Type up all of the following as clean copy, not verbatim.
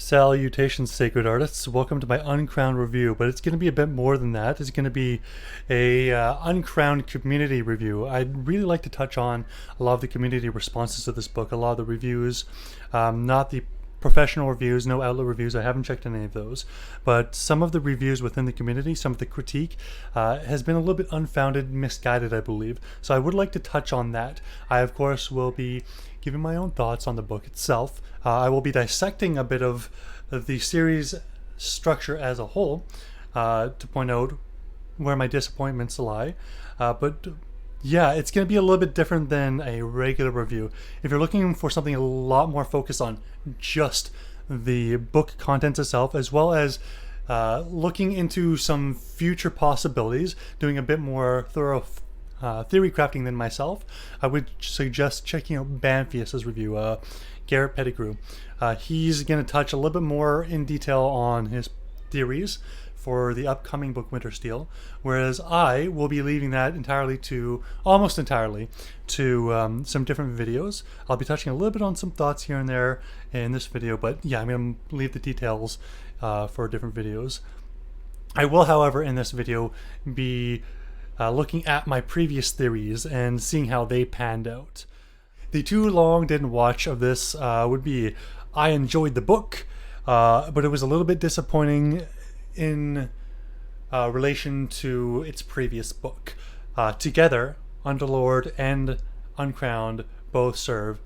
Salutations, sacred artists. Welcome to my Uncrowned review, but it's going to be a bit more than that. It's going to be a Uncrowned community review. I'd really like to touch on a lot of the community responses to this book, a lot of the reviews, not the professional reviews, no outlet reviews. I haven't checked any of those, but some of the reviews within the community, some of the critique has been a little bit unfounded, misguided, I believe. So I would like to touch on that. I, of course, will be giving my own thoughts on the book itself. I will be dissecting a bit of the series structure as a whole to point out where my disappointments lie. But yeah, it's going to be a little bit different than a regular review. If you're looking for something a lot more focused on just the book content itself, as well as looking into some future possibilities, doing a bit more thorough theory crafting than myself, I would suggest checking out Banfius's review, Garrett Pettigrew. He's going to touch a little bit more in detail on his theories for the upcoming book Winter Steel, whereas I will be leaving that almost entirely to some different videos. I'll be touching a little bit on some thoughts here and there in this video, but yeah, I'm going to leave the details for different videos. I will, however, in this video be looking at my previous theories and seeing how they panned out. The too long didn't watch of this would be I enjoyed the book, but it was a little bit disappointing in relation to its previous book. Together, Underlord and Uncrowned both serve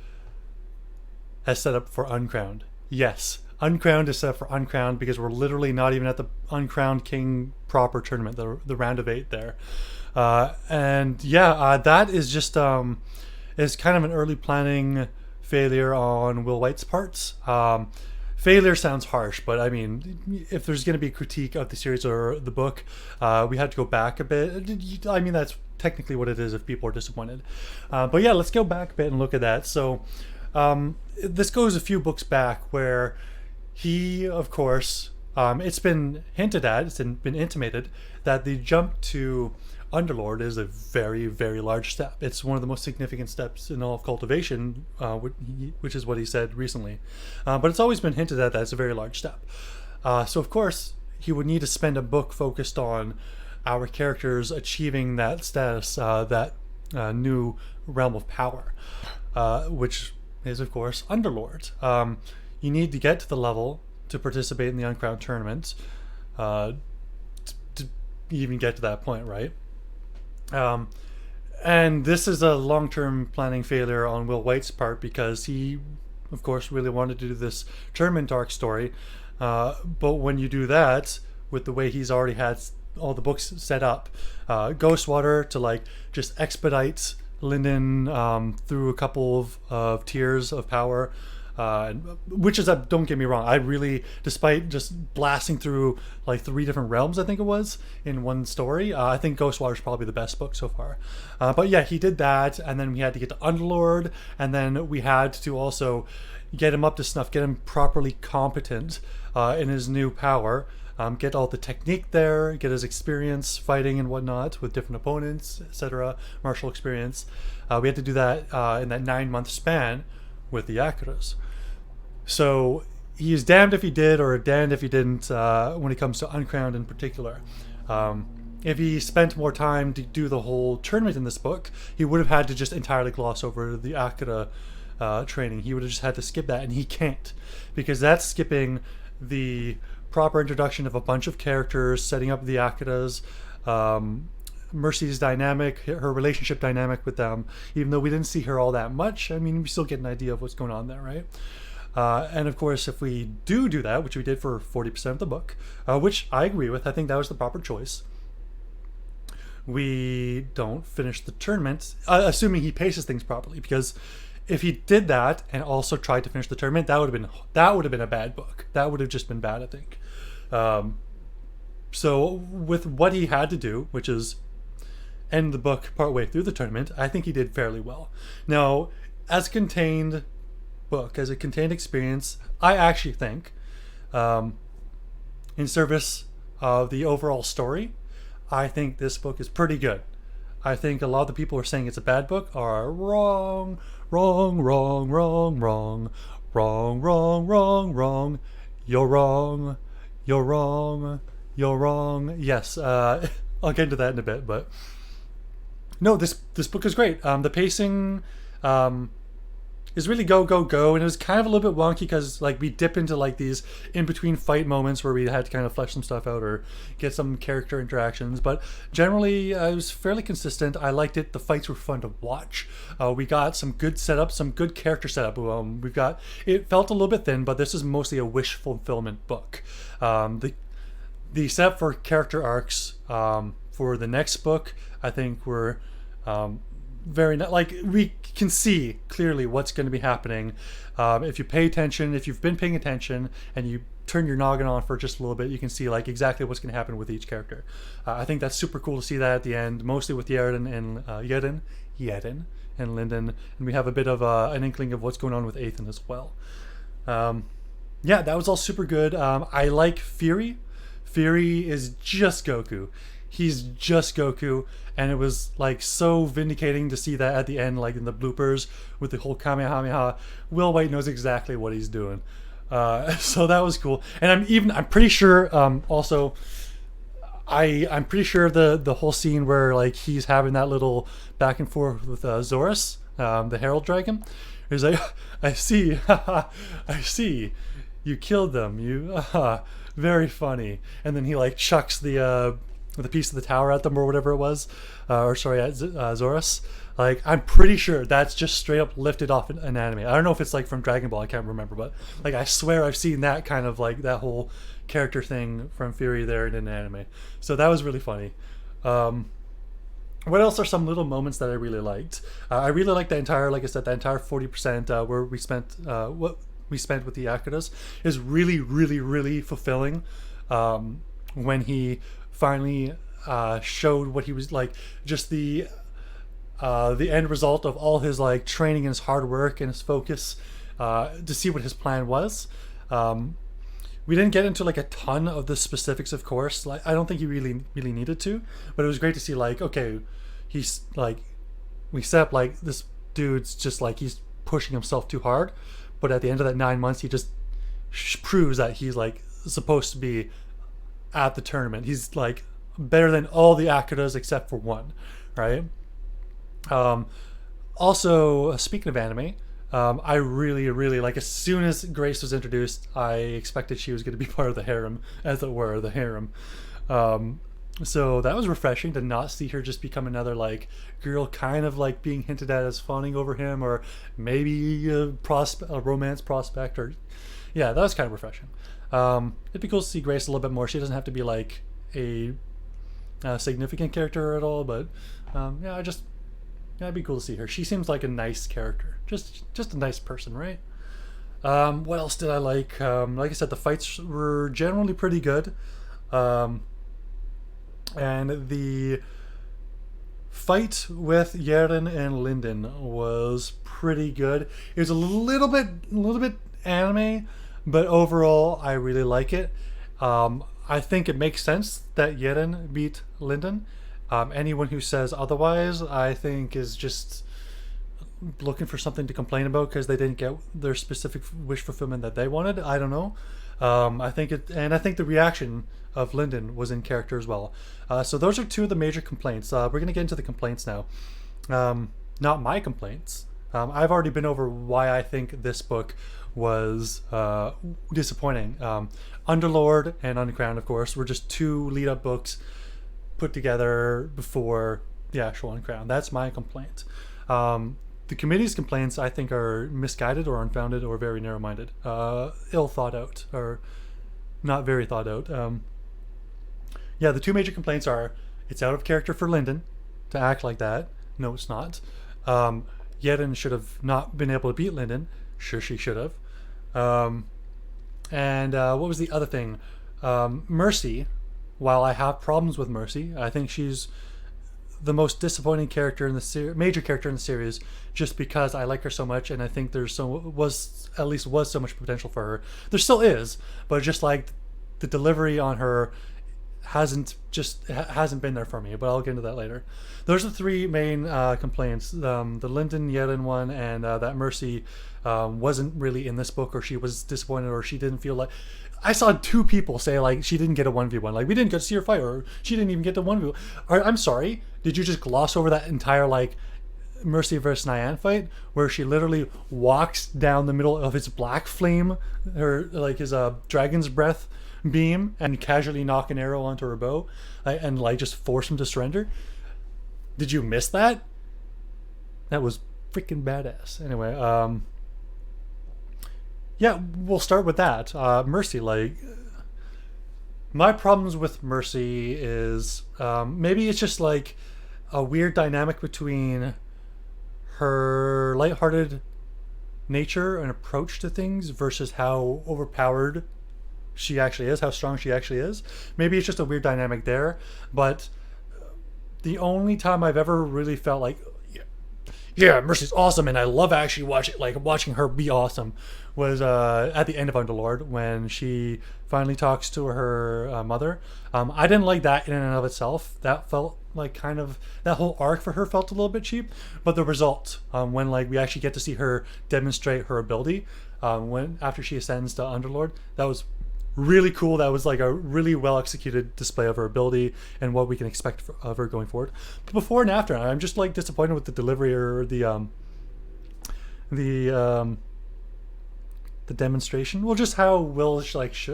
as set up for Uncrowned. Yes, Uncrowned is set up for Uncrowned because we're literally not even at the Uncrowned King proper tournament, the round of 8 there. And yeah, that is just is kind of an early planning failure on Will Wight's parts. Failure sounds harsh, but I mean, if there's going to be a critique of the series or the book, we had to go back a bit. I mean, that's technically what it is if people are disappointed. But yeah, let's go back a bit and look at that. So this goes a few books back where he, of course, it's been hinted at, it's been intimated that the jump to Underlord is a very, very large step. It's one of the most significant steps in all of cultivation, which is what he said recently. But it's always been hinted at that it's a very large step. So of course, he would need to spend a book focused on our characters achieving that status, that new realm of power, which is of course Underlord. You need to get to the level to participate in the Uncrowned tournament to even get to that point, right? And this is a long-term planning failure on Will Wight's part because he, of course, really wanted to do this tournament arc story. But when you do that, with the way he's already had all the books set up, Ghostwater to like just expedite Lindon through a couple of tiers of power, which is, don't get me wrong, I really, despite just blasting through like 3 different realms, I think it was, in one story, I think Ghostwater is probably the best book so far. But yeah, he did that, and then we had to get to Underlord, and then we had to also get him up to snuff, get him properly competent in his new power, get all the technique there, get his experience fighting and whatnot with different opponents, etc., martial experience. We had to do that in that 9-month span with the Akuras. So he's damned if he did or damned if he didn't when it comes to Uncrowned in particular. If he spent more time to do the whole tournament in this book, he would have had to just entirely gloss over the Akira training. He would have just had to skip that, and he can't, because that's skipping the proper introduction of a bunch of characters, setting up the Akiras, Mercy's dynamic, her relationship dynamic with them. Even though we didn't see her all that much, I mean, we still get an idea of what's going on there, right? And of course, if we do that, which we did for 40% of the book, which I agree with, I think that was the proper choice, we don't finish the tournament, assuming he paces things properly, because if he did that and also tried to finish the tournament, that would have been a bad book. That would have just been bad, I think. So with what he had to do, which is end the book partway through the tournament, I think he did fairly well. Now, as a contained book, as a contained experience, I actually think, in service of the overall story, I think this book is pretty good. I think a lot of the people who are saying it's a bad book are wrong. You're wrong. You're wrong. You're wrong. Yes, I'll get into that in a bit, but no, this book is great. The pacing is really go go go, and it was kind of a little bit wonky because like we dip into like these in between fight moments where we had to kind of flesh some stuff out or get some character interactions. But generally, it was fairly consistent. I liked it. The fights were fun to watch. We got some good setup, some good character setup. We've got it felt a little bit thin, but this is mostly a wish fulfillment book. The setup for character arcs for the next book, I think, were like we can see clearly what's going to be happening if you pay attention. If you've been paying attention and you turn your noggin on for just a little bit, you can see like exactly what's going to happen with each character. I think that's super cool to see that at the end, mostly with Yerin and Yerin and Lindon, and we have a bit of an inkling of what's going on with Ethan as well. Yeah, that was all super good. I like Fury. Fury is just Goku. He's just Goku, and it was like so vindicating to see that at the end, like in the bloopers with the whole Kamehameha. Will Wight knows exactly what he's doing, so that was cool. And I'm pretty sure also I'm pretty sure the whole scene where like he's having that little back and forth with Zoras, the Herald Dragon, is like, I see, I see, you killed them, you very funny. And then he like chucks the piece of the tower at them or whatever it was, or sorry, at Zoras. Like, I'm pretty sure that's just straight up lifted off an anime. I don't know if it's like from Dragon Ball, I can't remember, but like I swear I've seen that kind of like that whole character thing from Fury there in an anime. So that was really funny. What else are some little moments that I really liked? I really liked the entire, like I said, the entire 40% where we spent what we spent with the Akuras is really, really, really fulfilling. When he finally showed what he was like, just the end result of all his like training and his hard work and his focus, to see what his plan was. We didn't get into like a ton of the specifics, of course. Like, I don't think he really needed to, but it was great to see like, okay, he's like, we set up like this dude's just like he's pushing himself too hard, but at the end of that 9 months, he just proves that he's like supposed to be at the tournament. He's like better than all the Akuras except for one, right? Also, speaking of anime, I really like, as soon as Grace was introduced, I expected she was going to be part of the harem, as it were, the harem. So that was refreshing to not see her just become another like girl kind of like being hinted at as fawning over him, or maybe a romance prospect, or yeah, that was kind of refreshing. It'd be cool to see Grace a little bit more. She doesn't have to be like a significant character at all, but yeah, it'd be cool to see her. She seems like a nice character, just a nice person, right? What else did I like? Like I said, the fights were generally pretty good, and the fight with Yerin and Lindon was pretty good. It was a little bit anime, but overall I really like it. I think it makes sense that Yerin beat Lindon. Anyone who says otherwise, I think, is just looking for something to complain about because they didn't get their specific wish fulfillment that they wanted. I don't know. I think the reaction of Lindon was in character as well. So those are two of the major complaints. We're going to get into the complaints now. Not my complaints. I've already been over why I think this book was disappointing. Underlord and Uncrowned, of course, were just two lead-up books put together before the actual Uncrowned. That's my complaint. The committee's complaints, I think, are misguided or unfounded or very narrow-minded, ill thought out, or not very thought out. Yeah, the two major complaints are, it's out of character for Lindon to act like that. No, it's not. Yerin should have not been able to beat Lindon. Sure, she should have. And what was the other thing? Mercy. While I have problems with Mercy, I think she's the most disappointing character in the major character in the series, just because I like her so much, and I think there was so much potential for her. There still is, but just like the delivery on her hasn't been there for me, but I'll get into that later. Those are the three main complaints: the Lindon Yerin one, and that Mercy wasn't really in this book, or she was disappointed, or she didn't feel like. I saw two people say like she didn't get a 1v1, like we didn't get to see her fight, or she didn't even get the 1v1. I'm sorry, did you just gloss over that entire like Mercy versus Nyan fight, where she literally walks down the middle of his Blackflame, her like his dragon's breath beam, and casually knock an arrow onto her bow, and like just force him to surrender? Did you miss that? That was freaking badass. Anyway, yeah, we'll start with that. Mercy, like, my problems with Mercy is maybe it's just like a weird dynamic between her lighthearted nature and approach to things versus how overpowered she actually is, how strong she actually is. Maybe it's just a weird dynamic there, but the only time I've ever really felt like, yeah, Mercy's awesome, and I love actually watching her be awesome, was at the end of Underlord, when she finally talks to her mother. I didn't like that in and of itself. That felt like kind of, that whole arc for her felt a little bit cheap, but the result, when like we actually get to see her demonstrate her ability, when after she ascends to Underlord, that was really cool. That was like a really well executed display of her ability and what we can expect of her going forward. But before and after, I'm just like disappointed with the delivery, or the demonstration. Well, just how Will kind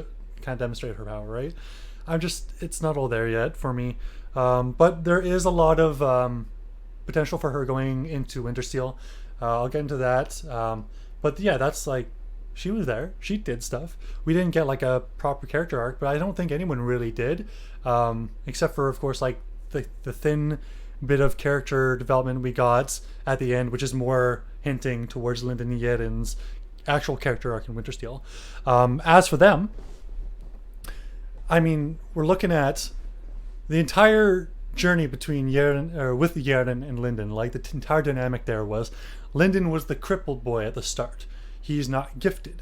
of demonstrate her power, right? It's not all there yet for me. But there is a lot of potential for her going into Wintersteel. I'll get into that. But yeah, that's like, she was there. She did stuff. We didn't get like a proper character arc, but I don't think anyone really did, except for, of course, like the thin bit of character development we got at the end, which is more hinting towards Lindon Yerin's actual character arc in Wintersteel. As for them, I mean, we're looking at the entire journey between Yerin, or with Yerin and Lindon. Like, the entire dynamic there was, Lindon was the crippled boy at the start. He's not gifted.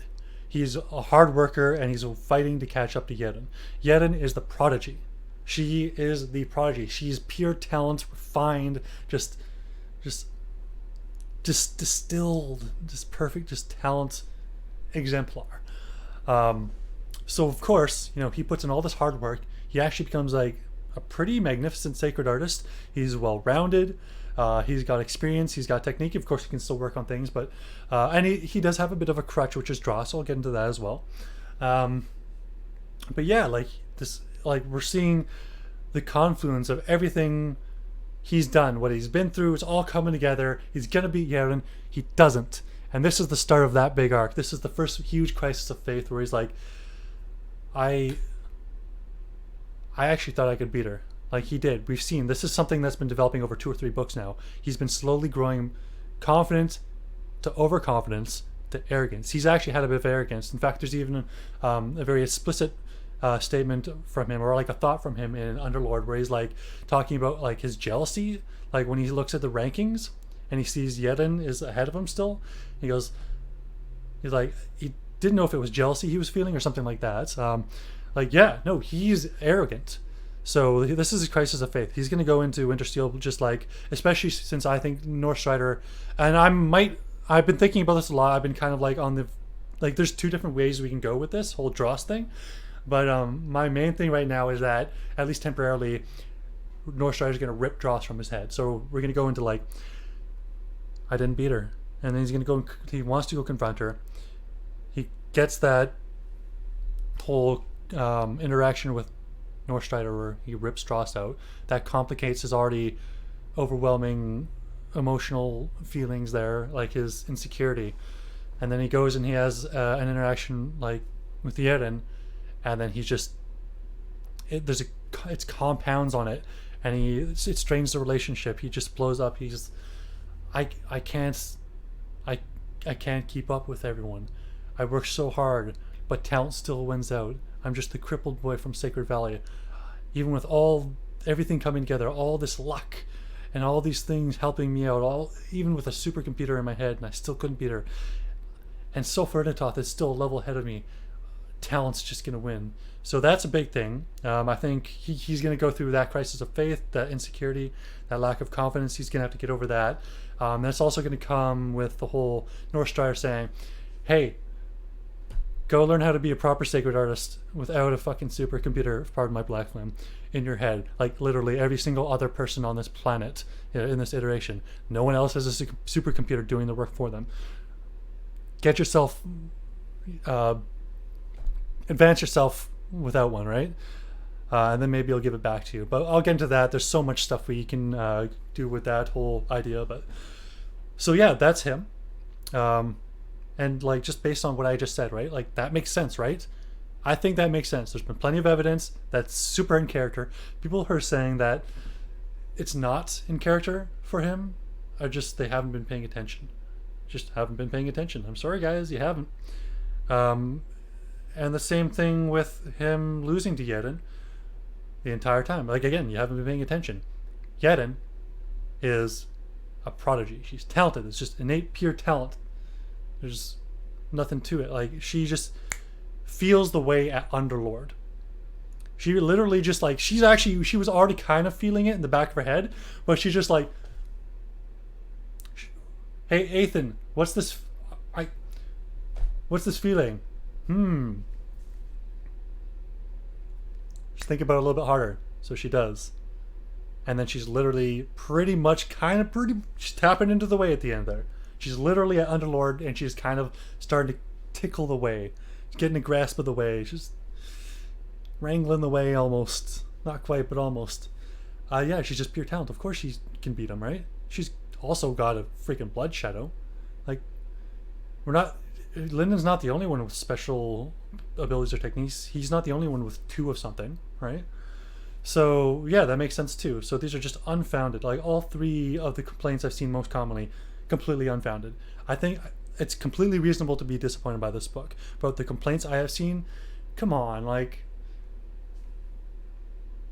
He's a hard worker, and he's fighting to catch up to Yerin. Yerin is the prodigy. She is the prodigy. She's pure talent, refined, just distilled, just perfect, just talent exemplar. So of course, he puts in all this hard work. He actually becomes like a pretty magnificent sacred artist. He's well-rounded. He's got experience. He's got technique. Of course, he can still work on things, but and he does have a bit of a crutch, which is Dross. So I'll get into that as well. But yeah, like this, like we're seeing the confluence of everything he's done, what he's been through. It's all coming together. He's gonna beat Yerin. He doesn't, and this is the start of that big arc. This is the first huge crisis of faith, where he's like, I actually thought I could beat her. Like, he did. We've seen, this is something that's been developing over 2 or 3 books now. He's been slowly growing confidence to overconfidence to arrogance. He's actually had a bit of arrogance. In fact, there's even a very explicit statement from him, or like a thought from him in Underlord, where he's like talking about like his jealousy, like when he looks at the rankings and he sees Yerin is ahead of him still. He's like, he didn't know if it was jealousy he was feeling or something like that. Like, yeah, no, he's arrogant. So this is a crisis of faith. He's going to go into Wintersteel, just like, especially since I think Northstrider, and I've been thinking about this a lot. I've been kind of like on the, like, there's 2 different ways we can go with this whole Dross thing. But my main thing right now is that, at least temporarily, Northstrider is going to rip Dross from his head. So we're going to go into like, I didn't beat her. And then he's going to go, he wants to go confront her. He gets that whole interaction with Northstrider where he rips Dross out. That complicates his already overwhelming emotional feelings there, like his insecurity. And then he goes and he has an interaction like with Yerin, and then he's just, it's compounds on it, and it strains the relationship. He just blows up. He's, I can't keep up with everyone. I work so hard, but talent still wins out. I'm just the crippled boy from Sacred Valley. Even with everything coming together, all this luck and all these things helping me out, even with a supercomputer in my head, and I still couldn't beat her. And Soulfire is still a level ahead of me. talent's just going to win. So that's a big thing. I think he's going to go through that crisis of faith, that insecurity, that lack of confidence. He's going to have to get over that. That's also going to come with the whole Northstrider saying, hey, go learn how to be a proper sacred artist without a fucking supercomputer, pardon my Blackflame, in your head. Like literally every single other person on this planet in this iteration. No one else has a supercomputer doing the work for them. Get yourself, advance yourself without one, right? And then maybe I'll give it back to you. But I'll get into that. There's so much stuff we can do with that whole idea. But so yeah, that's him. And like just based on what I just said, right? Like that makes sense, right? I think that makes sense. There's been plenty of evidence that's super in character. People who are saying that it's not in character for him are just, they haven't been paying attention. Just haven't been paying attention. I'm sorry guys, you haven't. And the same thing with him losing to Yerin the entire time. Like again, you haven't been paying attention. Yerin is a prodigy. She's talented. It's just innate pure talent. There's nothing to it. Like she just feels the way at Underlord. She literally just like, she was already kind of feeling it in the back of her head, but she's just like, hey Ethan, what's this feeling? Just think about it a little bit harder. So she does. And then she's literally pretty much she's tapping into the way at the end there. She's literally at Underlord and she's kind of starting to tickle the way. She's getting a grasp of the way. She's wrangling the way almost. Not quite, but almost. Yeah, she's just pure talent. Of course she can beat him, right? She's also got a freaking blood shadow. Like, Lindon's not the only one with special abilities or techniques. He's not the only one with 2 of something, right? So yeah, that makes sense too. So these are just unfounded. Like all 3 of the complaints I've seen most commonly, completely unfounded. I think it's completely reasonable to be disappointed by this book, but the complaints I have seen, come on, like,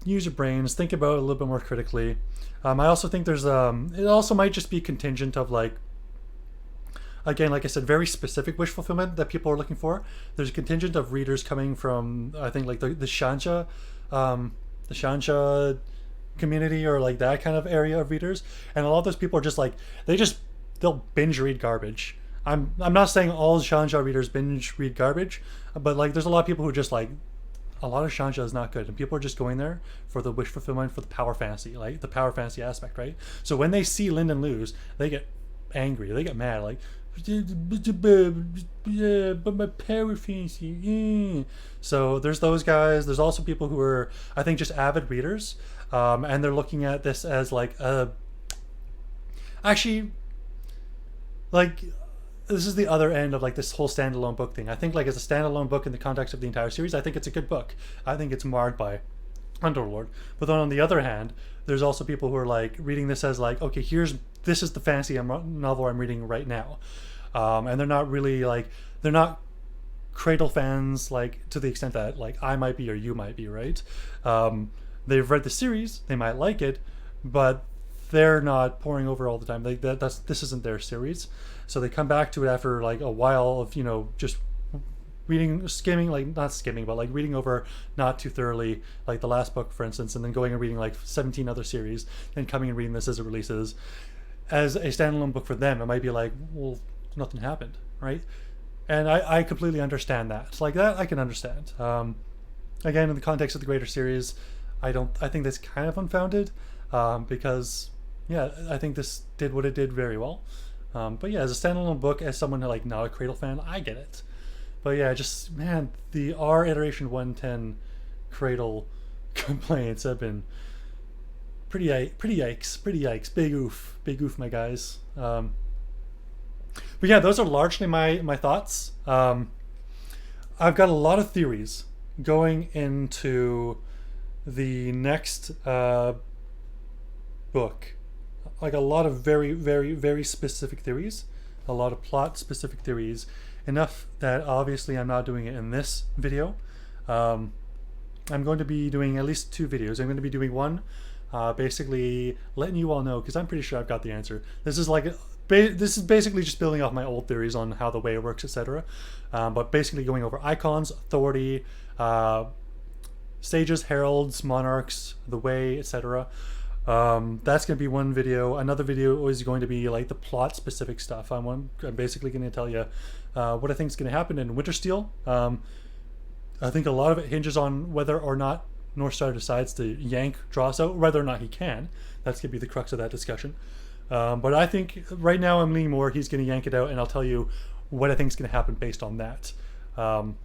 use your brains, think about it a little bit more critically. I also think there's it also might just be contingent of like, again, like I said, very specific wish fulfillment that people are looking for. There's a contingent of readers coming from, I think, like the Shansha community, or like that kind of area of readers, and a lot of those people are just like, they'll binge read garbage. I'm not saying all Shansha readers binge read garbage, but like there's a lot of people who just like, a lot of Shansha is not good, and people are just going there for the wish fulfillment, for the power fantasy, like the power fantasy aspect, right? So when they see Lindon lose, they get angry, they get mad, like, but my power fantasy. So there's those guys. There's also people who are, I think, just avid readers, and they're looking at this as like actually, like, this is the other end of like this whole standalone book thing. I think like as a standalone book in the context of the entire series, I think it's a good book. I think it's marred by Underlord. But then on the other hand, there's also people who are like reading this as like, okay, this is the fantasy novel I'm reading right now. And they're not really like, they're not Cradle fans like to the extent that like I might be or you might be, right? They've read the series, they might like it, but they're not poring over all the time. Like this isn't their series. So they come back to it after like a while of, just reading, skimming, like not skimming, but like reading over not too thoroughly, like the last book, for instance, and then going and reading like 17 other series, and coming and reading this as it releases. As a standalone book for them, it might be like, well, nothing happened, right? And I completely understand that. It's like that I can understand. Again, in the context of the greater series, I think that's kind of unfounded, because yeah, I think this did what it did very well. But yeah, as a standalone book, as someone like not a Cradle fan, I get it. But yeah, just, man, the R iteration 110 Cradle complaints have been pretty yikes, big oof, my guys. But yeah, those are largely my thoughts. I've got a lot of theories going into the next book. Like a lot of very specific theories, a lot of plot specific theories, enough that obviously I'm not doing it in this video. I'm going to be doing at least 2 videos. I'm going to be doing one basically letting you all know, because I'm pretty sure I've got the answer. This is like this is basically just building off my old theories on how the way works, etc. But basically going over icons, authority, sages, heralds, monarchs, the way, etc. That's going to be one video. Another video is going to be like the plot specific stuff. I'm basically going to tell you what I think is going to happen in Wintersteel. I think a lot of it hinges on whether or not Northstrider decides to yank Dross out, whether or not he can. That's going to be the crux of that discussion. But I think right now I'm leaning more he's going to yank it out, and I'll tell you what I think is going to happen based on that. And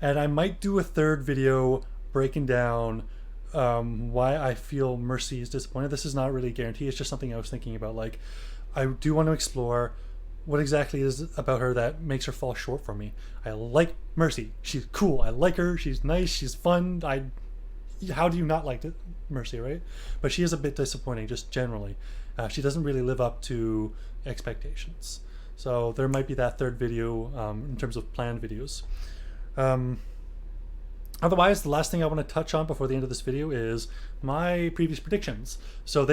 I might do a third video breaking down why I feel Mercy is disappointed. This is not really a guarantee. It's just something I was thinking about. Like, I do want to explore what exactly is about her that makes her fall short for me. I like Mercy. She's cool. I like her. She's nice. She's fun. How do you not like Mercy, right? But she is a bit disappointing, just generally. She doesn't really live up to expectations. So there might be that third video in terms of planned videos. Otherwise, the last thing I want to touch on before the end of this video is my previous predictions. So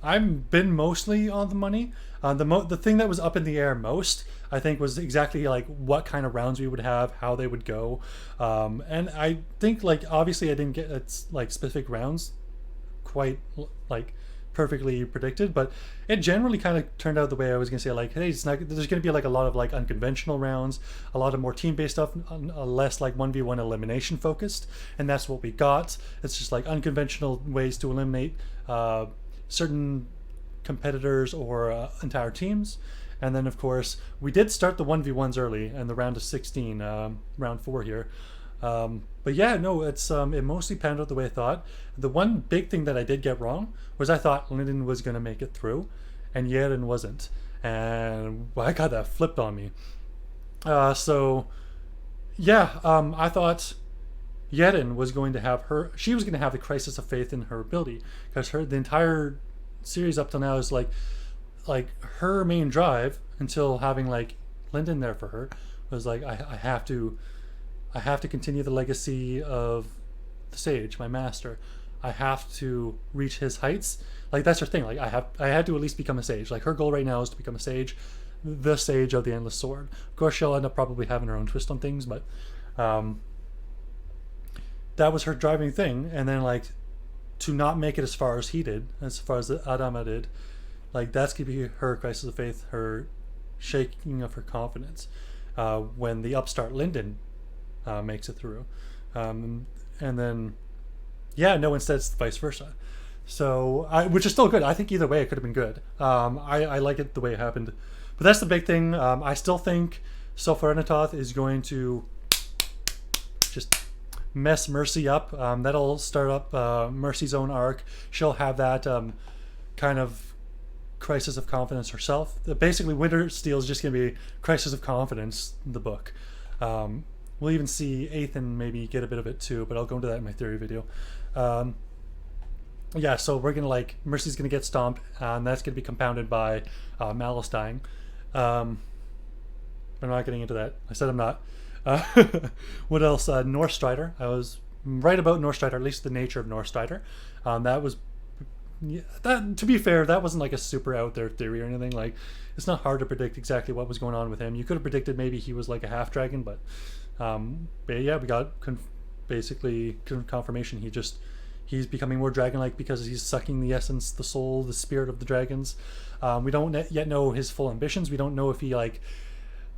I've been mostly on the money. The thing that was up in the air most, I think, was exactly like what kind of rounds we would have, how they would go, and I think, like, obviously I didn't get like specific rounds quite like perfectly predicted, but it generally kind of turned out the way I was gonna say. Like, hey, there's gonna be like a lot of like unconventional rounds, a lot of more team-based stuff, less like 1v1 elimination focused, and that's what we got. It's just like unconventional ways to eliminate certain competitors or entire teams. And then of course we did start the 1v1s early and the round of 16, round 4 here. But yeah, no, it mostly panned out the way I thought. The one big thing that I did get wrong was I thought Lindon was going to make it through and Yerin wasn't, and I got that flipped on me. So yeah, I thought Yerin was going to have she was going to have the crisis of faith in her ability, because the entire series up till now is like her main drive, until having like Lindon there for her, was like, I have to continue the legacy of the sage, my master. I have to reach his heights. Like, that's her thing. Like, I had to at least become a sage. Like, her goal right now is to become a sage, the sage of the endless sword. Of course, she'll end up probably having her own twist on things, but that was her driving thing. And then, like, to not make it as far as he did, as far as Adama did, like, that's gonna be her crisis of faith, her shaking of her confidence, when the upstart Lindon makes it through. And then, yeah, no, instead it's vice versa. So, which is still good. I think either way it could have been good. I like it the way it happened. But that's the big thing. I still think soulfire is going to just mess Mercy up. That'll start up Mercy's own arc. She'll have that kind of crisis of confidence herself. Basically, Wintersteel is just going to be crisis of confidence in the book. We'll even see Ethan maybe get a bit of it too, but I'll go into that in my theory video. Yeah, so we're gonna, like, Mercy's gonna get stomped, and that's gonna be compounded by Malice dying. I'm not getting into that. I said I'm not. What else? Northstrider. I was right about Northstrider, at least the nature of Northstrider. That was, yeah, that, to be fair, that wasn't like a super out there theory or anything. Like, it's not hard to predict exactly what was going on with him. You could have predicted maybe he was like a half dragon, but yeah, we got basically confirmation. He's becoming more dragon-like because he's sucking the essence, the soul, the spirit of the dragons. We don't yet know his full ambitions. We don't know if he, like,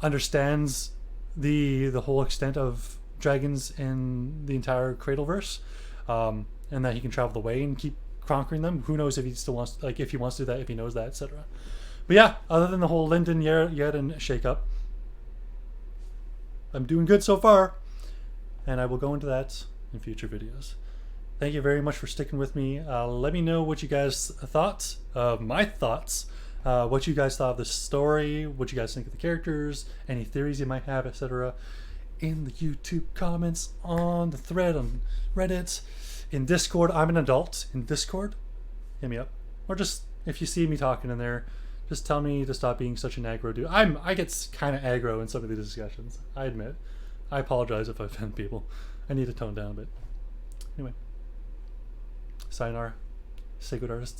understands the whole extent of dragons in the entire Cradleverse, and that he can travel the way and keep conquering them. Who knows if he still wants, like, if he wants to do that, if he knows that, etc. But yeah, other than the whole Lindon Yerin shakeup, I'm doing good so far, and I will go into that in future videos. Thank you very much for sticking with me. Let me know what you guys thought of my thoughts, what you guys thought of the story, what you guys think of the characters, any theories you might have, etc. in the YouTube comments, on the thread, on Reddit, in Discord. I'm an adult in Discord. Hit me up. Or just, if you see me talking in there, just tell me to stop being such an aggro dude. I get kind of aggro in some of these discussions, I admit. I apologize if I offend people. I need to tone down a bit. Anyway. Sayonara. Say good artists.